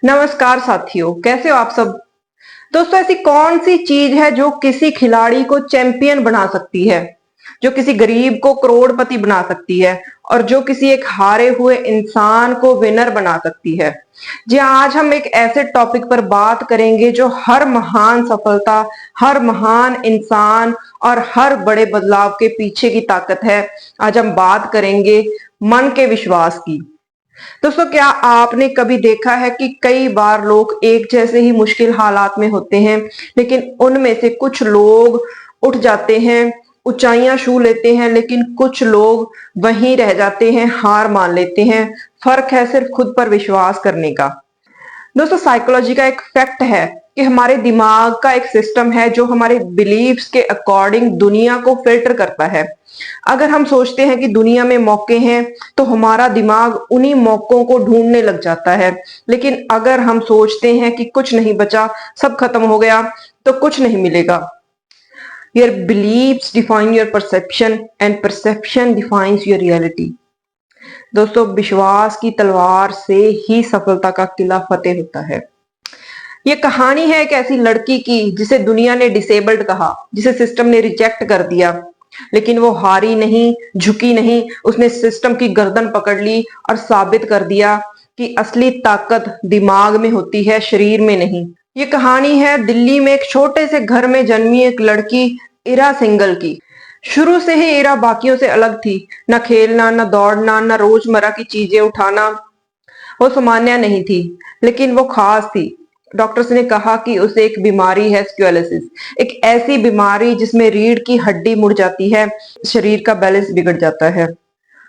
नमस्कार साथियों, कैसे हो आप सब। दोस्तों, ऐसी कौन सी चीज है जो किसी खिलाड़ी को चैंपियन बना सकती है, जो किसी गरीब को करोड़पति बना सकती है और जो किसी एक हारे हुए इंसान को विनर बना सकती है। जी हाँ, आज हम एक ऐसे टॉपिक पर बात करेंगे जो हर महान सफलता, हर महान इंसान और हर बड़े बदलाव के पीछे की ताकत है। आज हम बात करेंगे मन के विश्वास की। दोस्तों, क्या आपने कभी देखा है कि कई बार लोग एक जैसे ही मुश्किल हालात में होते हैं, लेकिन उनमें से कुछ लोग उठ जाते हैं, ऊंचाइयां छू लेते हैं, लेकिन कुछ लोग वहीं रह जाते हैं, हार मान लेते हैं। फर्क है सिर्फ खुद पर विश्वास करने का। दोस्तों, साइकोलॉजी का एक फैक्ट है कि हमारे दिमाग का एक सिस्टम है जो हमारे बिलीव्स के अकॉर्डिंग दुनिया को फिल्टर करता है। अगर हम सोचते हैं कि दुनिया में मौके हैं तो हमारा दिमाग उन्हीं मौकों को ढूंढने लग जाता है, लेकिन अगर हम सोचते हैं कि कुछ नहीं बचा, सब खत्म हो गया, तो कुछ नहीं मिलेगा। Your beliefs define your perception and perception defines your reality। दोस्तों, विश्वास की तलवार से ही सफलता का किला फतेह होता है। ये कहानी है एक ऐसी लड़की की जिसे दुनिया ने डिसेबल्ड कहा, जिसे सिस्टम ने रिजेक्ट कर दिया, लेकिन वो हारी नहीं, झुकी नहीं। उसने सिस्टम की गर्दन पकड़ ली और साबित कर दिया कि असली ताकत दिमाग में होती है, शरीर में नहीं। ये कहानी है दिल्ली में एक छोटे से घर में जन्मी एक लड़की इरा सिंगल की। शुरू से ही इरा बाकियों से अलग थी। ना खेलना, ना दौड़ना, ना रोजमर्रा की चीजें उठाना। वो सामान्य नहीं थी, लेकिन वो खास थी। डॉक्टर्स ने कहा कि उसे एक बीमारी है, स्क्लेरोसिस, एक ऐसी बीमारी जिसमें रीढ़ की हड्डी मुड़ जाती है, शरीर का बैलेंस बिगड़ जाता है।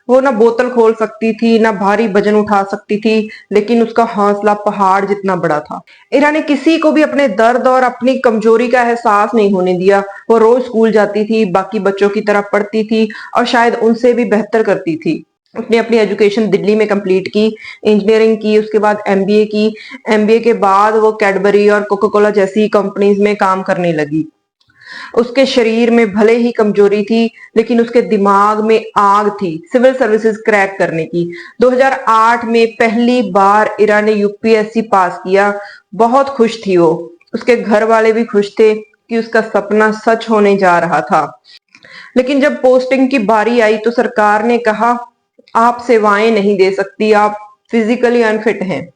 वो ना बोतल खोल सकती थी, ना भारी वजन उठा सकती थी, लेकिन उसका हौसला पहाड़ जितना बड़ा था। इरा ने किसी को भी अपने दर्द और अपनी कमजोरी का एहसास नहीं होने दिया। वो रोज स्कूल जाती थी, बाकी बच्चों की तरह पढ़ती थी और शायद उनसे भी बेहतर करती थी। उसने अपनी एजुकेशन दिल्ली में कंप्लीट की, इंजीनियरिंग की, उसके बाद एमबीए की। एमबीए के बाद वो कैडबरी और कोका कोला जैसी कंपनीज में काम करने लगी। उसके शरीर में भले ही कमजोरी थी, लेकिन उसके दिमाग में आग थी सिविल सर्विसेज क्रैक करने की। 2008 में पहली बार इरा ने यूपीएससी पास किया। बहुत खुश थी वो। उसके घर वाले भी खुश थे कि उसका सपना सच होने जा रहा था। लेकिन जब पोस्टिंग की बारी आई तो सरकार ने कहा, आप सेवाएं नहीं दे सकती, आप फिजिकली अनफिट हैं।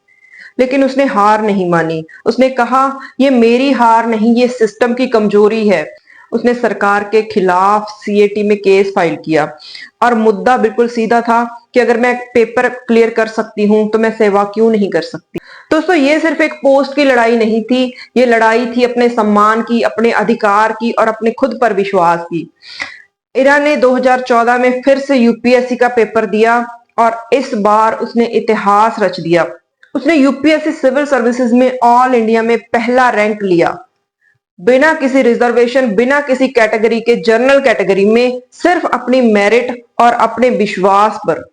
लेकिन उसने हार नहीं मानी। उसने कहा, ये मेरी हार नहीं, ये सिस्टम की कमजोरी है। उसने सरकार के खिलाफ सीएटी में केस फाइल किया और मुद्दा बिल्कुल सीधा था कि अगर मैं पेपर क्लियर कर सकती हूं तो मैं सेवा क्यों नहीं कर सकती। दोस्तों, ये सिर्फ एक पोस्ट की लड़ाई नहीं थी, ये लड़ाई थी अपने सम्मान की, अपने अधिकार की और अपने खुद पर विश्वास की। इरा ने 2014 में फिर से यूपीएससी का पेपर दिया और इस बार उसने इतिहास रच दिया। उसने यूपीएससी सिविल सर्विसेज में ऑल इंडिया में पहला रैंक लिया, बिना किसी रिजर्वेशन, बिना किसी कैटेगरी के, जनरल कैटेगरी में, सिर्फ अपनी मेरिट और अपने विश्वास पर।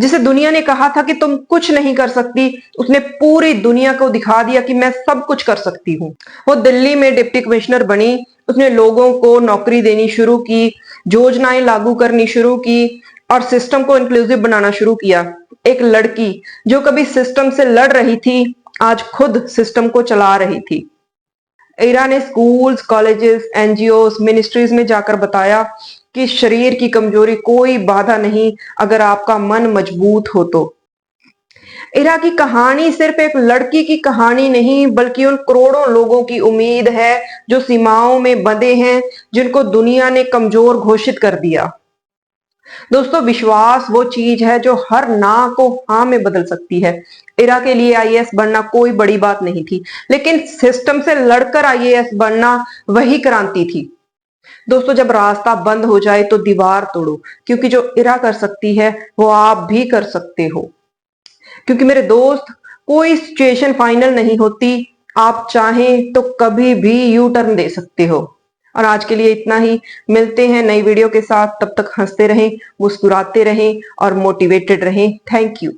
जिसे दुनिया ने कहा था कि तुम कुछ नहीं कर सकती, उसने पूरी दुनिया को दिखा दिया कि मैं सब कुछ कर सकती हूँ। वो दिल्ली में डिप्टी कमिश्नर बनी। उसने लोगों को नौकरी देनी शुरू की, योजनाएं लागू करनी शुरू की और सिस्टम को इंक्लूसिव बनाना शुरू किया। एक लड़की जो कभी सिस्टम से लड़ रही थी, आज खुद सिस्टम को चला रही थी। इरा ने स्कूल्स, कॉलेजेस, एनजीओ, मिनिस्ट्रीज में जाकर बताया कि शरीर की कमजोरी कोई बाधा नहीं, अगर आपका मन मजबूत हो तो। इरा की कहानी सिर्फ एक लड़की की कहानी नहीं, बल्कि उन करोड़ों लोगों की उम्मीद है जो सीमाओं में बंधे हैं, जिनको दुनिया ने कमजोर घोषित कर दिया। दोस्तों, विश्वास वो चीज है जो हर ना को हाँ में बदल सकती है। इरा के लिए आईएएस बनना कोई बड़ी बात नहीं थी, लेकिन सिस्टम से लड़कर आईएएस बनना वही क्रांति थी। दोस्तों, जब रास्ता बंद हो जाए तो दीवार तोड़ो, क्योंकि जो इरा कर सकती है वो आप भी कर सकते हो। क्योंकि मेरे दोस्त, कोई सिचुएशन फाइनल नहीं होती। आप चाहें तो कभी भी यू टर्न दे सकते हो। और आज के लिए इतना ही। मिलते हैं नई वीडियो के साथ। तब तक हंसते रहें, मुस्कुराते रहें और मोटिवेटेड रहें। Thank you.